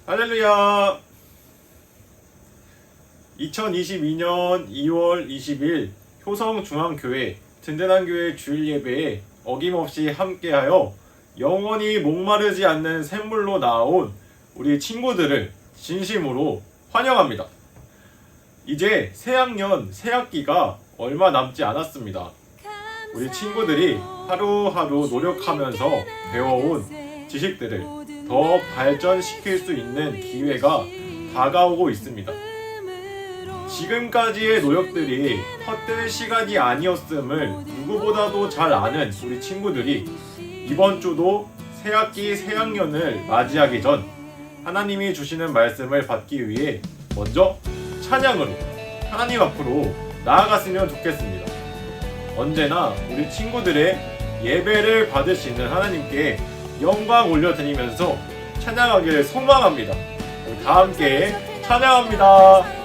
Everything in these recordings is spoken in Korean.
할렐루야. 2022년 2월 20일 효성중앙교회 든든한교회 주일예배에 어김없이 함께하여 영원히 목마르지 않는 샘물로 나아온 우리 친구들을 진심으로 환영합니다. 이제 새학년 새학기가 얼마 남지 않았습니다. 우리 친구들이 하루하루 노력하면서 배워온 지식들을 더 발전시킬 수 있는 기회가 다가오고 있습니다. 지금까지의 노력들이 헛된 시간이 아니었음을 누구보다도 잘 아는 우리 친구들이 이번 주도 새학기 새학년을 맞이하기 전 하나님이 주시는 말씀을 받기 위해 먼저 찬양으로 하나님 앞으로 나아갔으면 좋겠습니다. 언제나 우리 친구들의 예배를 받으시는 하나님께 영광 올려드리면서 찬양하기를 소망합니다. 우리 다 함께 찬양합니다.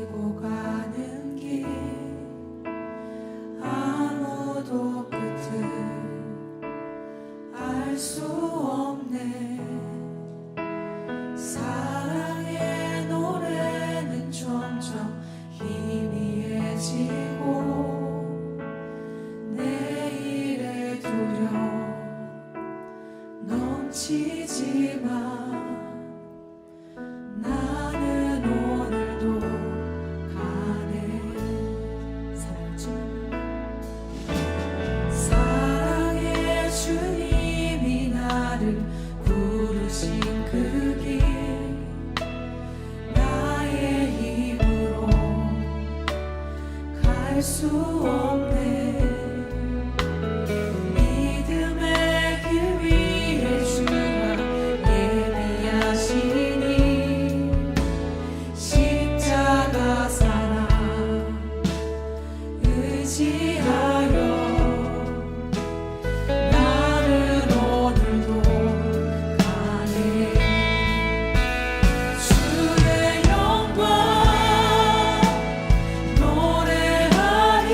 지고 가는 길 아무도 끝을 알 수 없네. 사랑의 노래는 점점 희미해지고 내일의 두려움 넘치지만 나는 오늘도 가네. 사랑의 주님이 나를 부르신 그 길 나의 힘으로 갈 수 없네. 믿음의 길 위에 주가 예비하시니 십자가 사랑 의지하여 나는 오늘도 가네. 주의 영광 노래하리.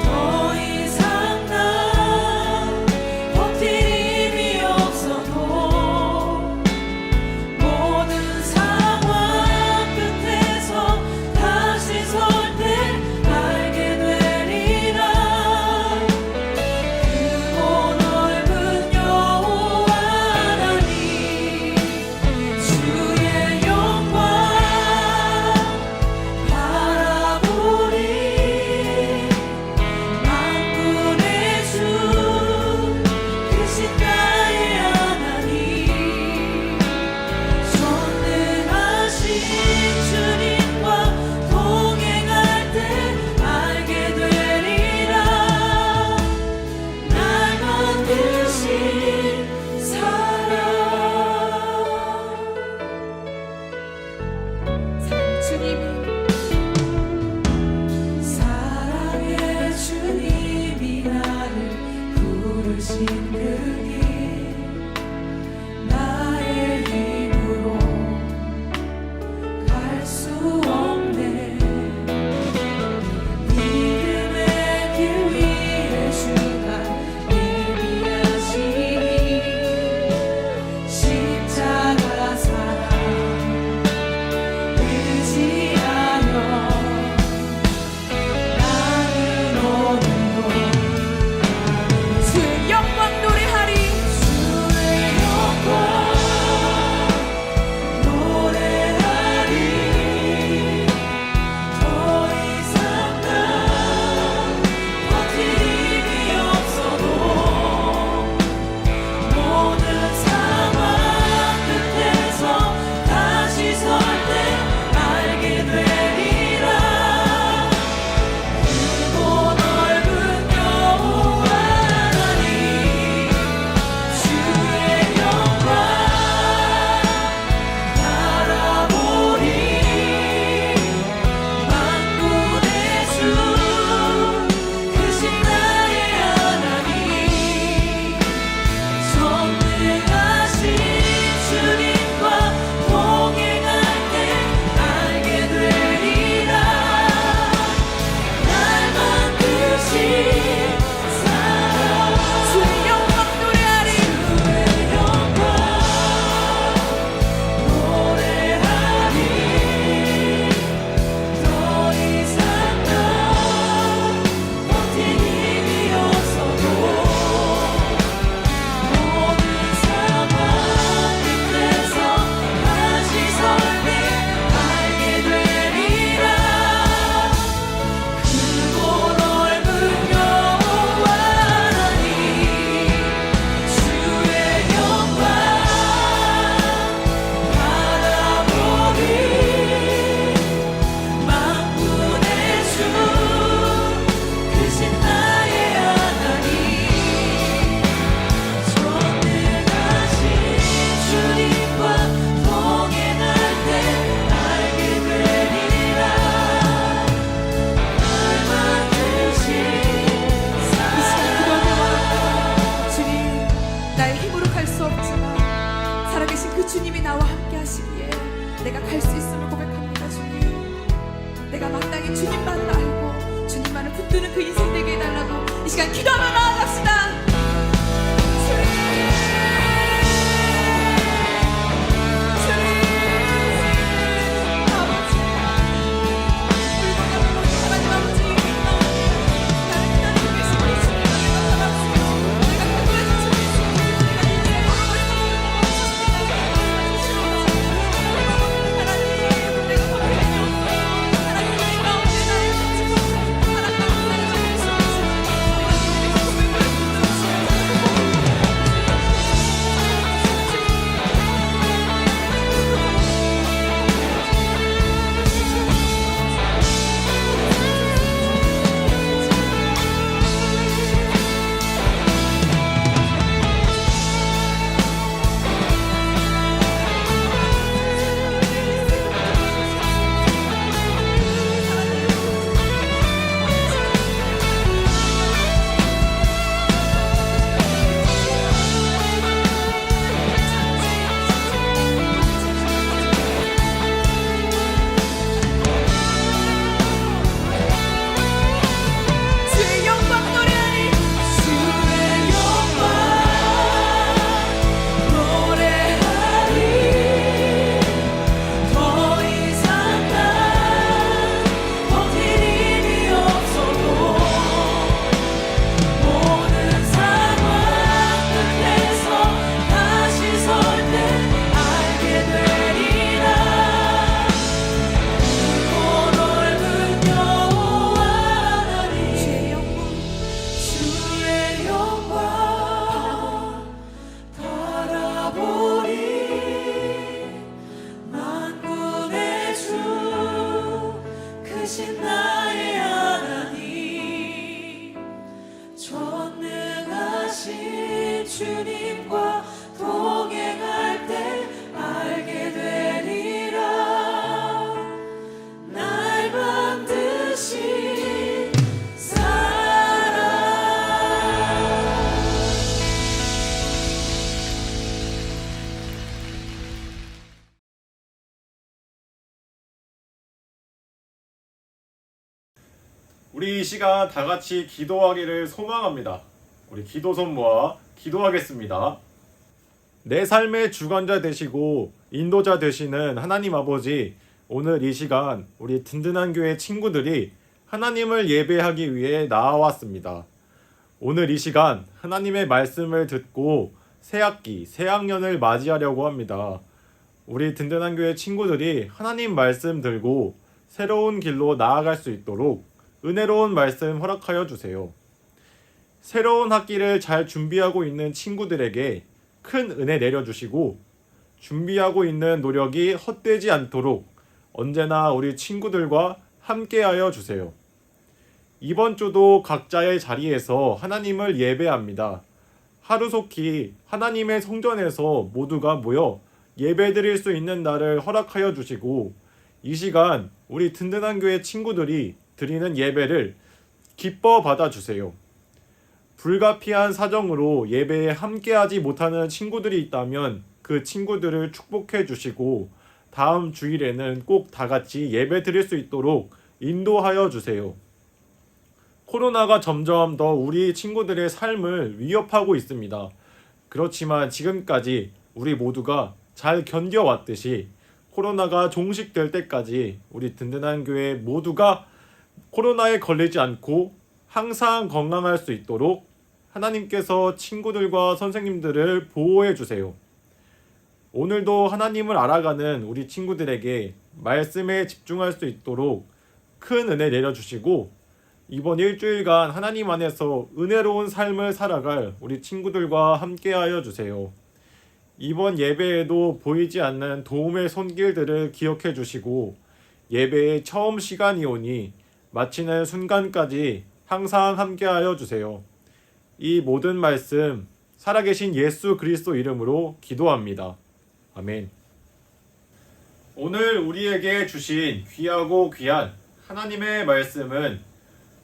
더 이상 난 버틸 힘이 없어도 모든 상황 끝에서 다시 설 때 알게 되리라. 크고 넓은 여호와 하나님 주의 영광 바라보리. 만군의 주 크신 나의 하나님 전능하신 주님과 동행할 때 알게 되리라. 날 만드신 사랑. 사랑의 주님이 나를 부르신 그 길 나의 힘으로 갈 수 없네. 믿음의 길 위에 주가 예비하시니 십자가 사랑 의지하여 나는 오늘도 주의 영광 노래하리. 주의 영광 노래하리. 더 이상 난 버틸 힘이 없어도 모든 상황 끝에서 다시 설 때 알게 시간 기도하며 나아갑시다. 주님과 동행할 때 알게 되리라. 날 만드신 사랑. 우리 이 시간 다 같이 기도하기를 소망합니다. 우리 기도 손 모아 기도하겠습니다. 내 삶의 주관자 되시고 인도자 되시는 하나님 아버지, 오늘 이 시간 우리 든든한 교회 친구들이 하나님을 예배하기 위해 나와왔습니다. 오늘 이 시간 하나님의 말씀을 듣고 새학기, 새학년을 맞이하려고 합니다. 우리 든든한 교회 친구들이 하나님 말씀 들고 새로운 길로 나아갈 수 있도록 은혜로운 말씀 허락하여 주세요. 새로운 학기를 잘 준비하고 있는 친구들에게 큰 은혜 내려주시고 준비하고 있는 노력이 헛되지 않도록 언제나 우리 친구들과 함께하여 주세요. 이번 주도 각자의 자리에서 하나님을 예배합니다. 하루속히 하나님의 성전에서 모두가 모여 예배드릴 수 있는 날을 허락하여 주시고 이 시간 우리 든든한 교회 친구들이 드리는 예배를 기뻐 받아주세요. 불가피한 사정으로 예배에 함께하지 못하는 친구들이 있다면 그 친구들을 축복해 주시고 다음 주일에는 꼭 다 같이 예배 드릴 수 있도록 인도하여 주세요. 코로나가 점점 더 우리 친구들의 삶을 위협하고 있습니다. 그렇지만 지금까지 우리 모두가 잘 견뎌왔듯이 코로나가 종식될 때까지 우리 든든한 교회 모두가 코로나에 걸리지 않고 항상 건강할 수 있도록 하나님께서 친구들과 선생님들을 보호해 주세요. 오늘도 하나님을 알아가는 우리 친구들에게 말씀에 집중할 수 있도록 큰 은혜 내려주시고 이번 일주일간 하나님 안에서 은혜로운 삶을 살아갈 우리 친구들과 함께하여 주세요. 이번 예배에도 보이지 않는 도움의 손길들을 기억해 주시고 예배의 처음 시간이 오니 마치는 순간까지 항상 함께하여 주세요. 이 모든 말씀 살아계신 예수 그리스도 이름으로 기도합니다. 아멘. 오늘 우리에게 주신 귀하고 귀한 하나님의 말씀은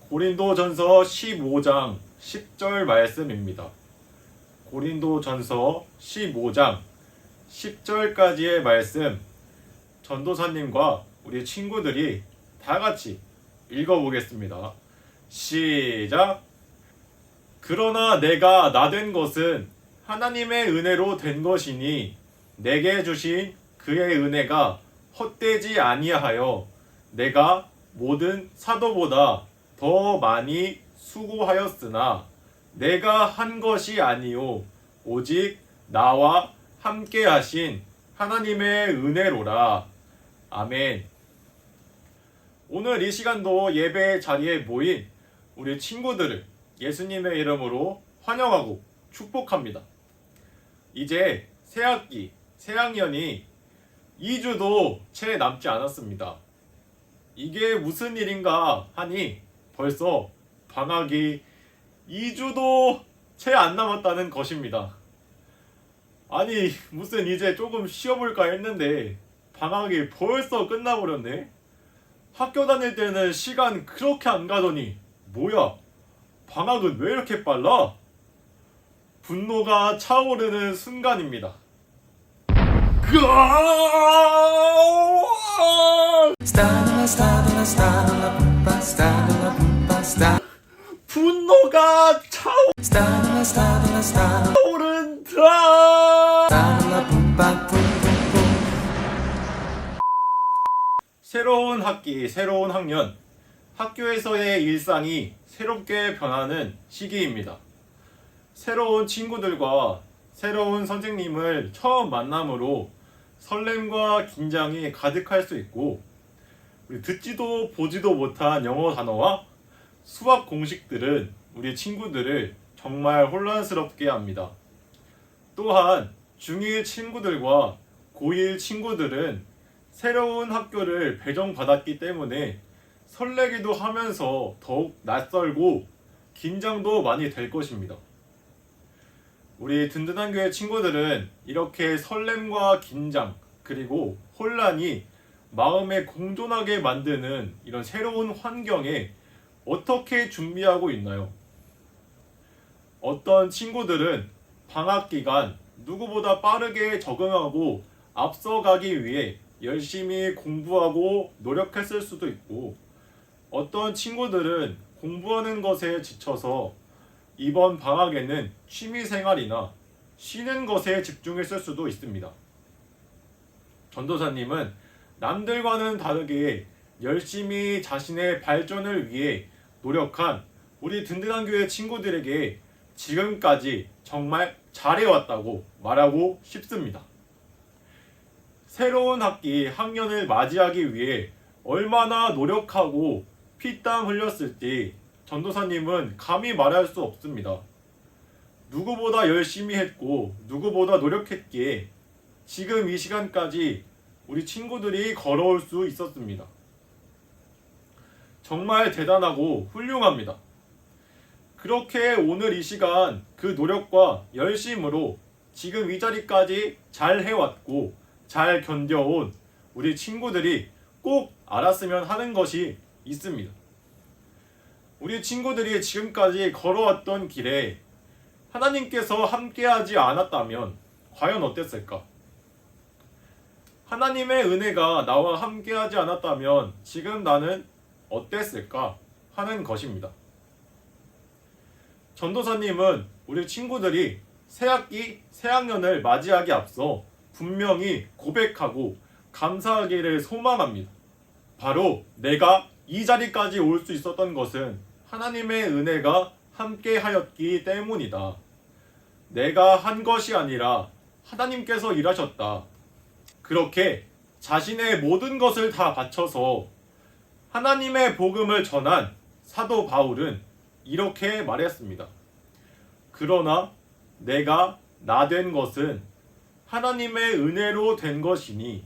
고린도전서 15장 10절 말씀입니다. 고린도전서 15장 10절까지의 말씀 전도사님과 우리 친구들이 다 같이 읽어보겠습니다. 시작! 그러나 내가 나 된 것은 하나님의 은혜로 된 것이니 내게 주신 그의 은혜가 헛되지 아니하여 내가 모든 사도보다 더 많이 수고하였으나 내가 한 것이 아니요 오직 나와 함께 하신 하나님의 은혜로라. 아멘. 오늘 이 시간도 예배 자리에 모인 우리 친구들을 예수님의 이름으로 환영하고 축복합니다. 이제 새학기, 새학년이 2주도 채 남지 않았습니다. 이게 무슨 일인가 하니 벌써 방학이 2주도 채 안 남았다는 것입니다. 아니 무슨 이제 조금 쉬어볼까 했는데 방학이 벌써 끝나버렸네. 학교 다닐 때는 시간 그렇게 안 가더니 뭐야 방학은 왜 이렇게 빨라? 분노가 차오르는 순간입니다. 분노가 차오른다. 새로운 학기, 새로운 학년, 학교에서의 일상이 새롭게 변하는 시기입니다. 새로운 친구들과 새로운 선생님을 처음 만남으로 설렘과 긴장이 가득할 수 있고, 우리 듣지도 보지도 못한 영어 단어와 수학 공식들은 우리 친구들을 정말 혼란스럽게 합니다. 또한 중1 친구들과 고1 친구들은 새로운 학교를 배정받았기 때문에 설레기도 하면서 더욱 낯설고 긴장도 많이 될 것입니다. 우리 든든한 교회 친구들은 이렇게 설렘과 긴장 그리고 혼란이 마음에 공존하게 만드는 이런 새로운 환경에 어떻게 준비하고 있나요? 어떤 친구들은 방학 기간 누구보다 빠르게 적응하고 앞서가기 위해 열심히 공부하고 노력했을 수도 있고, 어떤 친구들은 공부하는 것에 지쳐서 이번 방학에는 취미생활이나 쉬는 것에 집중했을 수도 있습니다. 전도사님은 남들과는 다르게 열심히 자신의 발전을 위해 노력한 우리 든든한 교회 친구들에게 지금까지 정말 잘해왔다고 말하고 싶습니다. 새로운 학기, 학년을 맞이하기 위해 얼마나 노력하고 피땀 흘렸을지 전도사님은 감히 말할 수 없습니다. 누구보다 열심히 했고 누구보다 노력했기에 지금 이 시간까지 우리 친구들이 걸어올 수 있었습니다. 정말 대단하고 훌륭합니다. 그렇게 오늘 이 시간 그 노력과 열심으로 지금 이 자리까지 잘 해왔고 잘 견뎌온 우리 친구들이 꼭 알았으면 하는 것이 있습니다. 우리 친구들이 지금까지 걸어왔던 길에 하나님께서 함께하지 않았다면 과연 어땠을까? 하나님의 은혜가 나와 함께하지 않았다면 지금 나는 어땠을까 하는 것입니다. 전도사님은 우리 친구들이 새학기, 새학년을 맞이하기 앞서 분명히 고백하고 감사하기를 소망합니다. 바로 내가 이 자리까지 올 수 있었던 것은 하나님의 은혜가 함께 하였기 때문이다. 내가 한 것이 아니라 하나님께서 일하셨다. 그렇게 자신의 모든 것을 다 바쳐서 하나님의 복음을 전한 사도 바울은 이렇게 말했습니다. 그러나 내가 나 된 것은 하나님의 은혜로 된 것이니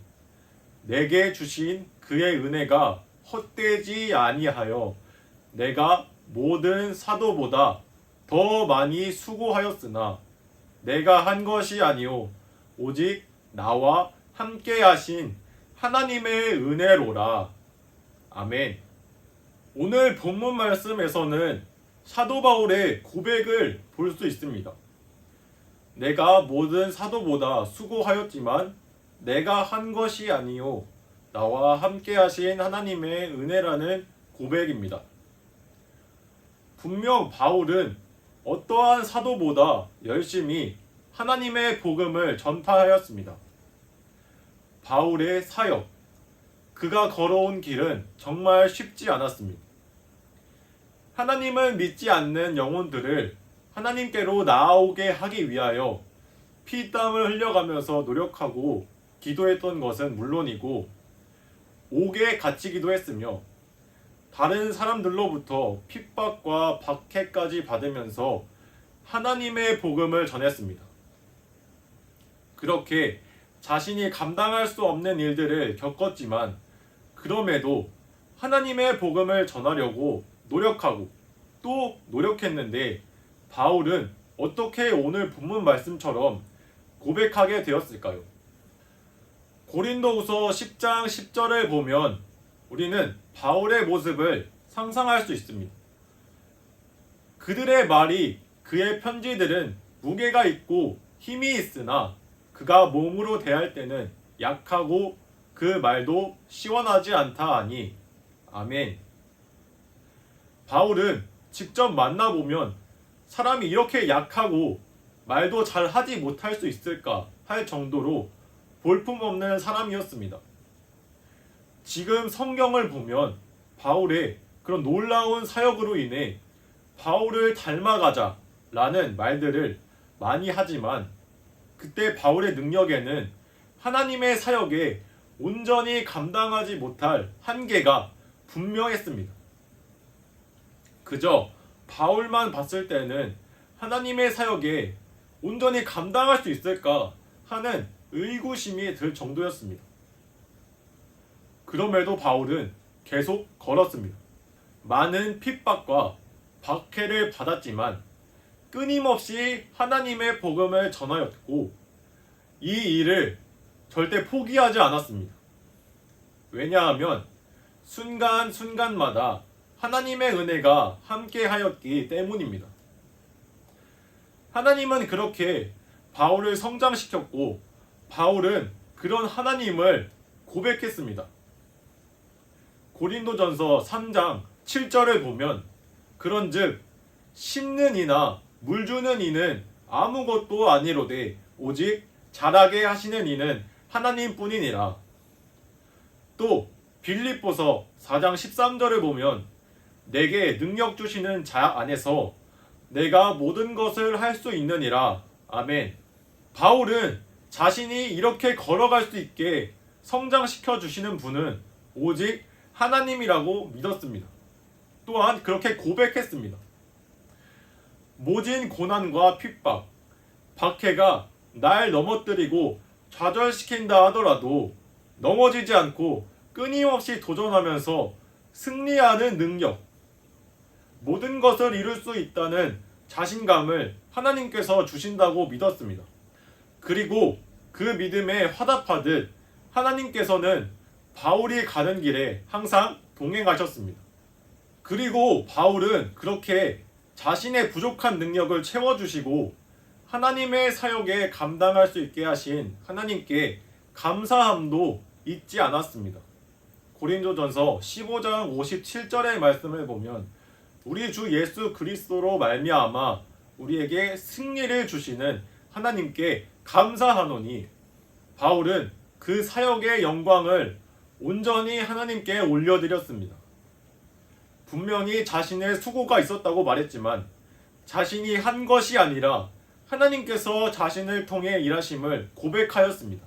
내게 주신 그의 은혜가 헛되지 아니하여 내가 모든 사도보다 더 많이 수고하였으나 내가 한 것이 아니요 오직 나와 함께 하신 하나님의 은혜로라. 아멘. 오늘 본문 말씀에서는 사도 바울의 고백을 볼 수 있습니다. 내가 모든 사도보다 수고하였지만 내가 한 것이 아니요 나와 함께 하신 하나님의 은혜라는 고백입니다. 분명 바울은 어떠한 사도보다 열심히 하나님의 복음을 전파하였습니다. 바울의 사역, 그가 걸어온 길은 정말 쉽지 않았습니다. 하나님을 믿지 않는 영혼들을 하나님께로 나아오게 하기 위하여 피땀을 흘려가면서 노력하고 기도했던 것은 물론이고 옥에 갇히기도 했으며 다른 사람들로부터 핍박과 박해까지 받으면서 하나님의 복음을 전했습니다. 그렇게 자신이 감당할 수 없는 일들을 겪었지만 그럼에도 하나님의 복음을 전하려고 노력하고 또 노력했는데 바울은 어떻게 오늘 본문 말씀처럼 고백하게 되었을까요? 고린도후서 10장 10절을 보면 우리는 바울의 모습을 상상할 수 있습니다. 그들의 말이 그의 편지들은 무게가 있고 힘이 있으나 그가 몸으로 대할 때는 약하고 그 말도 시원하지 않다 하니 아멘. 바울은 직접 만나보면 사람이 이렇게 약하고 말도 잘 하지 못할 수 있을까 할 정도로 볼품없는 사람이었습니다. 지금 성경을 보면 바울의 그런 놀라운 사역으로 인해 바울을 닮아가자 라는 말들을 많이 하지만 그때 바울의 능력에는 하나님의 사역에 온전히 감당하지 못할 한계가 분명했습니다. 그저 바울만 봤을 때는 하나님의 사역에 온전히 감당할 수 있을까 하는 의구심이 들 정도였습니다. 그럼에도 바울은 계속 걸었습니다. 많은 핍박과 박해를 받았지만 끊임없이 하나님의 복음을 전하였고 이 일을 절대 포기하지 않았습니다. 왜냐하면 순간순간마다 하나님의 은혜가 함께하였기 때문입니다. 하나님은 그렇게 바울을 성장시켰고 바울은 그런 하나님을 고백했습니다. 고린도전서 3장 7절을 보면 그런즉 심는 이나 물 주는 이는 아무것도 아니로되 오직 자라게 하시는 이는 하나님뿐이니라. 또 빌립보서 4장 13절을 보면 내게 능력 주시는 자 안에서 내가 모든 것을 할 수 있느니라. 아멘. 바울은 자신이 이렇게 걸어갈 수 있게 성장시켜 주시는 분은 오직 하나님이라고 믿었습니다. 또한 그렇게 고백했습니다. 모진 고난과 핍박, 박해가 날 넘어뜨리고 좌절시킨다 하더라도 넘어지지 않고 끊임없이 도전하면서 승리하는 능력, 모든 것을 이룰 수 있다는 자신감을 하나님께서 주신다고 믿었습니다. 그리고 그 믿음에 화답하듯 하나님께서는 바울이 가는 길에 항상 동행하셨습니다. 그리고 바울은 그렇게 자신의 부족한 능력을 채워주시고 하나님의 사역에 감당할 수 있게 하신 하나님께 감사함도 잊지 않았습니다. 고린도전서 15장 57절의 말씀을 보면 우리 주 예수 그리스도로 말미암아 우리에게 승리를 주시는 하나님께 감사하노니 바울은 그 사역의 영광을 온전히 하나님께 올려드렸습니다. 분명히 자신의 수고가 있었다고 말했지만 자신이 한 것이 아니라 하나님께서 자신을 통해 일하심을 고백하였습니다.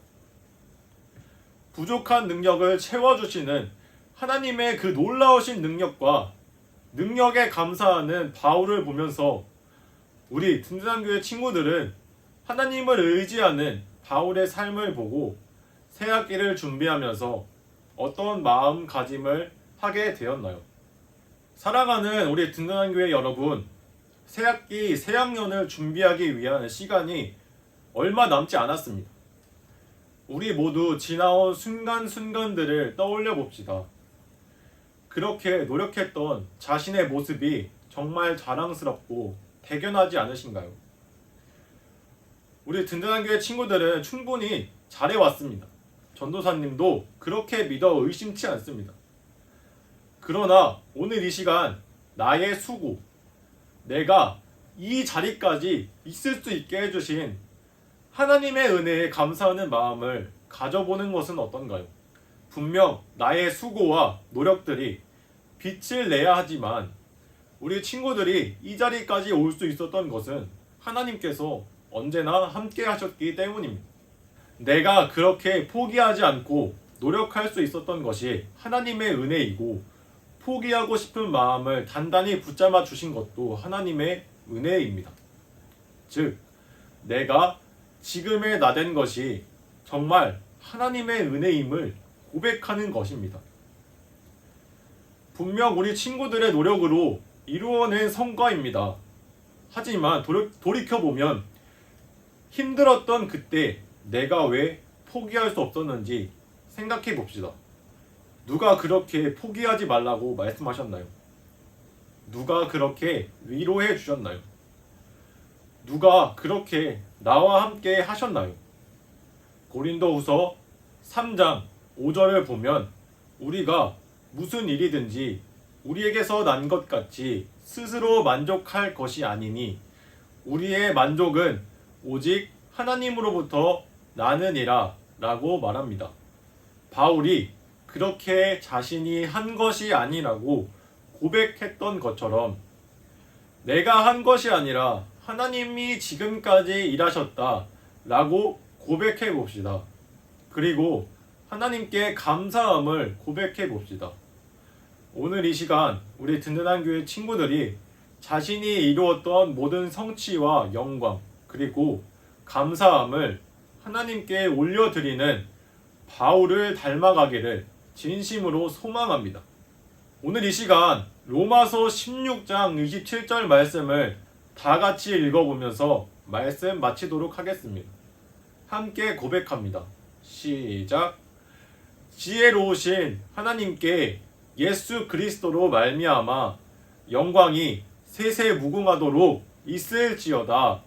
부족한 능력을 채워주시는 하나님의 그 놀라우신 능력과 능력에 감사하는 바울을 보면서 우리 든든한 교회 친구들은 하나님을 의지하는 바울의 삶을 보고 새학기를 준비하면서 어떤 마음가짐을 하게 되었나요? 사랑하는 우리 든든한 교회 여러분, 새학기, 새학년을 준비하기 위한 시간이 얼마 남지 않았습니다. 우리 모두 지나온 순간순간들을 떠올려 봅시다. 그렇게 노력했던 자신의 모습이 정말 자랑스럽고 대견하지 않으신가요? 우리 든든한 교회 친구들은 충분히 잘해왔습니다. 전도사님도 그렇게 믿어 의심치 않습니다. 그러나 오늘 이 시간 나의 수고, 내가 이 자리까지 있을 수 있게 해주신 하나님의 은혜에 감사하는 마음을 가져보는 것은 어떤가요? 분명 나의 수고와 노력들이 빛을 내야 하지만 우리 친구들이 이 자리까지 올 수 있었던 것은 하나님께서 언제나 함께 하셨기 때문입니다. 내가 그렇게 포기하지 않고 노력할 수 있었던 것이 하나님의 은혜이고, 포기하고 싶은 마음을 단단히 붙잡아 주신 것도 하나님의 은혜입니다. 즉, 내가 지금의 나 된 것이 정말 하나님의 은혜임을 고백하는 것입니다. 분명 우리 친구들의 노력으로 이루어낸 성과입니다. 하지만 돌이켜보면 힘들었던 그때 내가 왜 포기할 수 없었는지 생각해 봅시다. 누가 그렇게 포기하지 말라고 말씀하셨나요? 누가 그렇게 위로해 주셨나요? 누가 그렇게 나와 함께 하셨나요? 고린도후서 3장 5절을 보면 우리가 무슨 일이든지 우리에게서 난 것 같이 스스로 만족할 것이 아니니 우리의 만족은 오직 하나님으로부터 나느니라 라고 말합니다. 바울이 그렇게 자신이 한 것이 아니라고 고백했던 것처럼 내가 한 것이 아니라 하나님이 지금까지 일하셨다 라고 고백해 봅시다. 그리고 하나님께 감사함을 고백해 봅시다. 오늘 이 시간 우리 든든한 교회 친구들이 자신이 이루었던 모든 성취와 영광 그리고 감사함을 하나님께 올려드리는 바울을 닮아가기를 진심으로 소망합니다. 오늘 이 시간 로마서 16장 27절 말씀을 다 같이 읽어보면서 말씀 마치도록 하겠습니다. 함께 고백합니다. 시작. 지혜로우신 하나님께 예수 그리스도로 말미암아 영광이 세세 무궁하도록 있을지어다.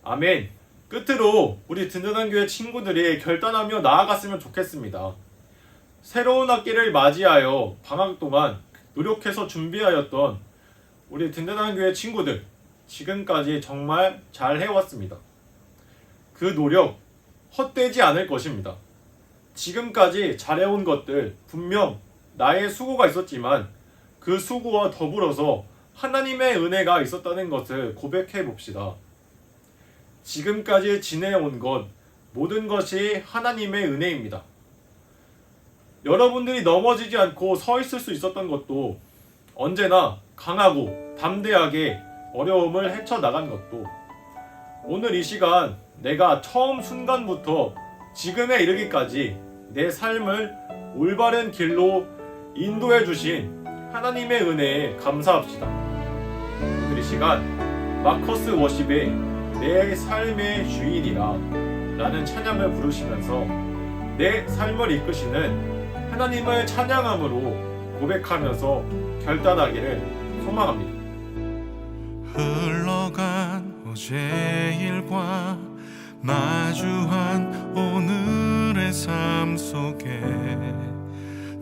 아멘. 끝으로 우리 든든한 교회 친구들이 결단하며 나아갔으면 좋겠습니다. 새로운 학기를 맞이하여 방학 동안 노력해서 준비하였던 우리 든든한 교회 친구들, 지금까지 정말 잘 해왔습니다. 그 노력 헛되지 않을 것입니다. 지금까지 잘해온 것들 분명 나의 수고가 있었지만 그 수고와 더불어서 하나님의 은혜가 있었다는 것을 고백해 봅시다. 지금까지 지내온 것 모든 것이 하나님의 은혜입니다. 여러분들이 넘어지지 않고 서 있을 수 있었던 것도, 언제나 강하고 담대하게 어려움을 헤쳐나간 것도, 오늘 이 시간 내가 처음 순간부터 지금에 이르기까지 내 삶을 올바른 길로 인도해 주신 하나님의 은혜에 감사합시다. 오늘 이 시간 마커스 워십의 내 삶의 주인이라 라는 찬양을 부르시면서 내 삶을 이끄시는 하나님을 찬양함으로 고백하면서 결단하기를 소망합니다. 흘러간 어제 일과 마주한 오늘의 삶 속에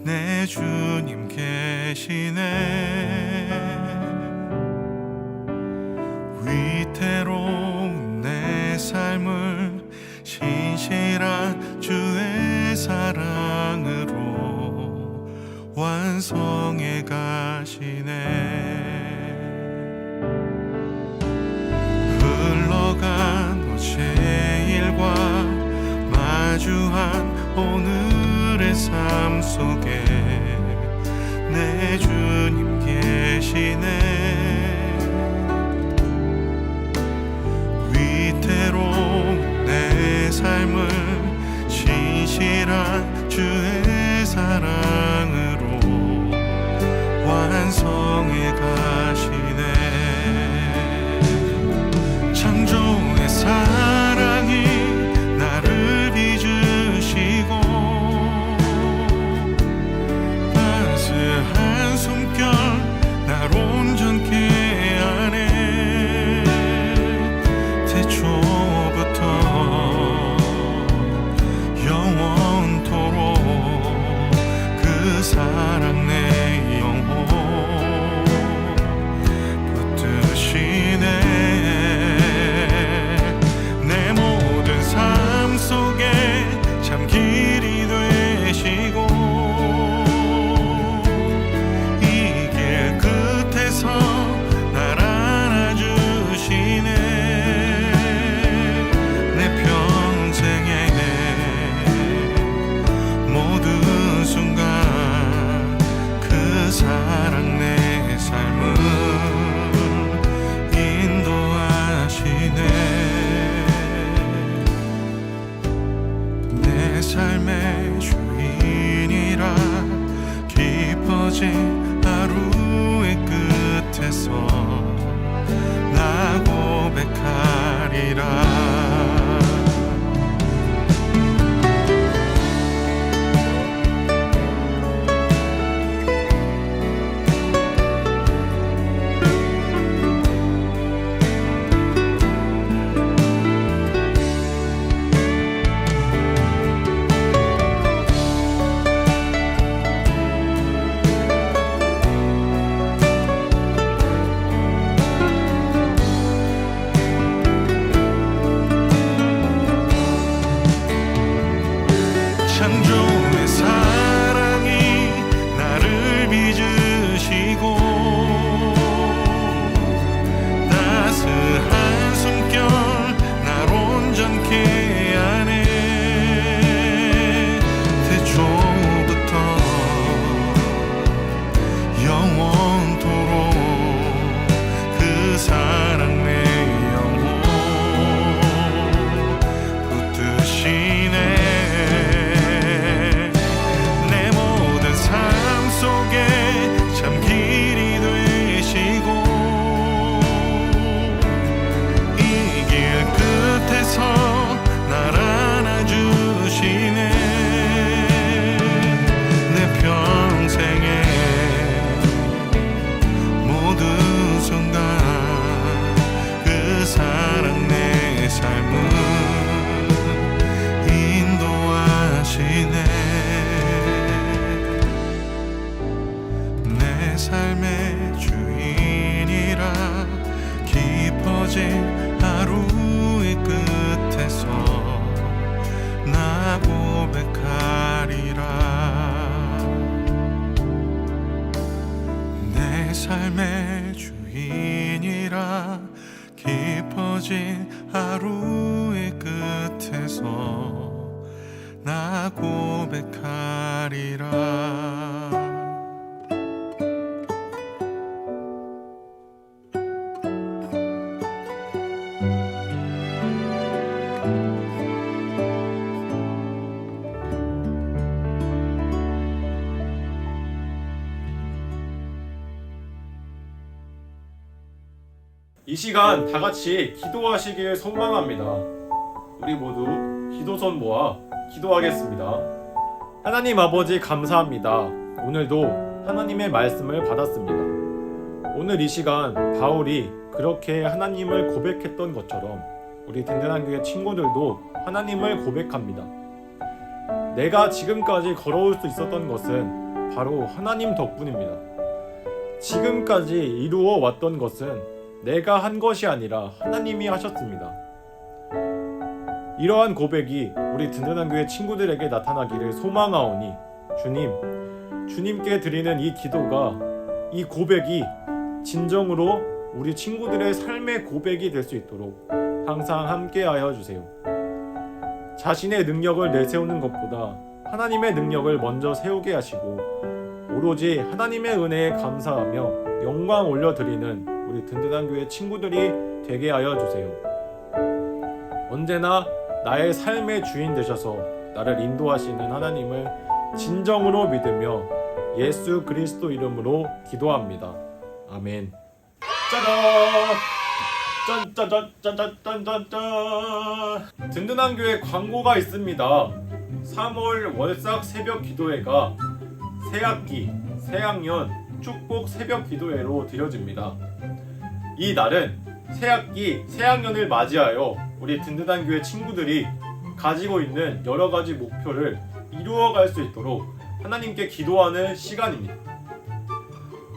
내 주님 계시네. 위태로운 내 삶을 신실한 주의 사랑으로 완성해 가시네. 흘러간 어제 일과 마주한 오늘의 삶 속에 내 주님 계시네. 위태로운 내 삶을 신실한 주의 사랑으로 완성해 가시네. 창조의 사랑이 나를 빚으시고 따스한 숨결 날 온전케 하네. 태초부터 영원토록 그 사랑 내 영혼 사랑 내 삶을 인도하시네. 내 삶의 주인이라 깊어진 하루의 끝에서 나 고백하리라. 창조의 사랑이 나를 빚으시고 따스한 숨결 날 온전케 하네. 태초부터 영원토록 그 사랑 내 영혼 붙드시네. 참 길이 되시고 이 길 끝에서 날 안아주시네. 내 평생의 모든 순간 그 사랑 내 삶을 인도하시네. 삶의 주인이라 깊어진 하루의 끝에서 나 고백하리라. 내 삶의 주인이라 깊어진 하루의 끝에서 나 고백하리라. 이 시간 다 같이 기도하시길 소망합니다. 우리 모두 기도손 모아 기도하겠습니다. 하나님 아버지 감사합니다. 오늘도 하나님의 말씀을 받았습니다. 오늘 이 시간 바울이 그렇게 하나님을 고백했던 것처럼 우리 든든한 교회 친구들도 하나님을 고백합니다. 내가 지금까지 걸어올 수 있었던 것은 바로 하나님 덕분입니다. 지금까지 이루어 왔던 것은 내가 한 것이 아니라 하나님이 하셨습니다. 이러한 고백이 우리 든든한 교회 친구들에게 나타나기를 소망하오니 주님께 드리는 이 기도가, 이 고백이 진정으로 우리 친구들의 삶의 고백이 될 수 있도록 항상 함께하여 주세요. 자신의 능력을 내세우는 것보다 하나님의 능력을 먼저 세우게 하시고 오로지 하나님의 은혜에 감사하며 영광 올려드리는 우리 든든한 교회 친구들이 되게 하여 주세요. 언제나 나의 삶의 주인 되셔서 나를 인도하시는 하나님을 진정으로 믿으며 예수 그리스도 이름으로 기도합니다. 아멘. 짜잔! 짠짠짠짠짠짠짠! 든든한 교회 광고가 있습니다. 3월 월삭 새벽 기도회가 새학기, 새학년 축복 새벽 기도회로 드려집니다. 이 날은 새학기, 새학년을 맞이하여 우리 든든한 교회 친구들이 가지고 있는 여러 가지 목표를 이루어갈 수 있도록 하나님께 기도하는 시간입니다.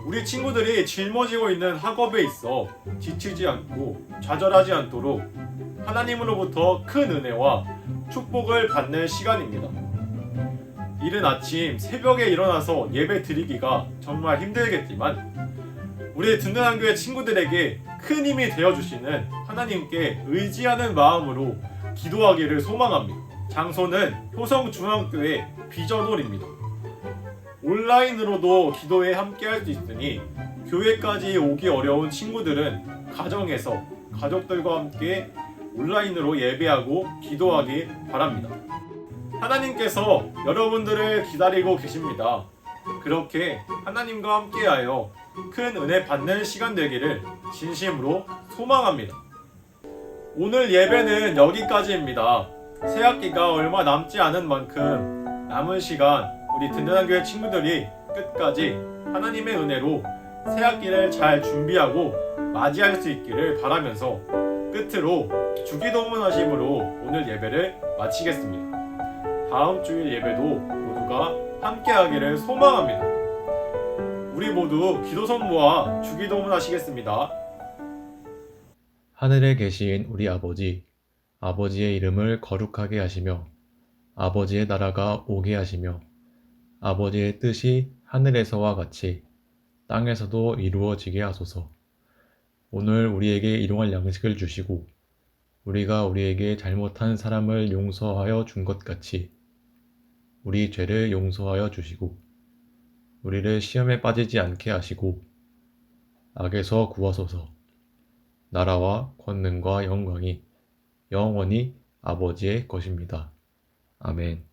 우리 친구들이 짊어지고 있는 학업에 있어 지치지 않고 좌절하지 않도록 하나님으로부터 큰 은혜와 축복을 받는 시간입니다. 이른 아침 새벽에 일어나서 예배 드리기가 정말 힘들겠지만 우리 든든한 교회 친구들에게 큰 힘이 되어주시는 하나님께 의지하는 마음으로 기도하기를 소망합니다. 장소는 효성중앙교회 비전홀입니다. 온라인으로도 기도에 함께할 수 있으니 교회까지 오기 어려운 친구들은 가정에서 가족들과 함께 온라인으로 예배하고 기도하기 바랍니다. 하나님께서 여러분들을 기다리고 계십니다. 그렇게 하나님과 함께하여 큰 은혜 받는 시간 되기를 진심으로 소망합니다. 오늘 예배는 여기까지입니다. 새학기가 얼마 남지 않은 만큼 남은 시간 우리 든든한 교회 친구들이 끝까지 하나님의 은혜로 새학기를 잘 준비하고 맞이할 수 있기를 바라면서 끝으로 주기도문 하심으로 오늘 예배를 마치겠습니다. 다음 주일 예배도 모두가 함께하기를 소망합니다. 우리 모두 기도선 모아 주기도문 하시겠습니다. 하늘에 계신 우리 아버지, 아버지의 이름을 거룩하게 하시며 아버지의 나라가 오게 하시며 아버지의 뜻이 하늘에서와 같이 땅에서도 이루어지게 하소서. 오늘 우리에게 일용할 양식을 주시고 우리가 우리에게 잘못한 사람을 용서하여 준 것 같이 우리 죄를 용서하여 주시고 우리를 시험에 빠지지 않게 하시고 악에서 구하소서. 나라와 권능과 영광이 영원히 아버지의 것입니다. 아멘.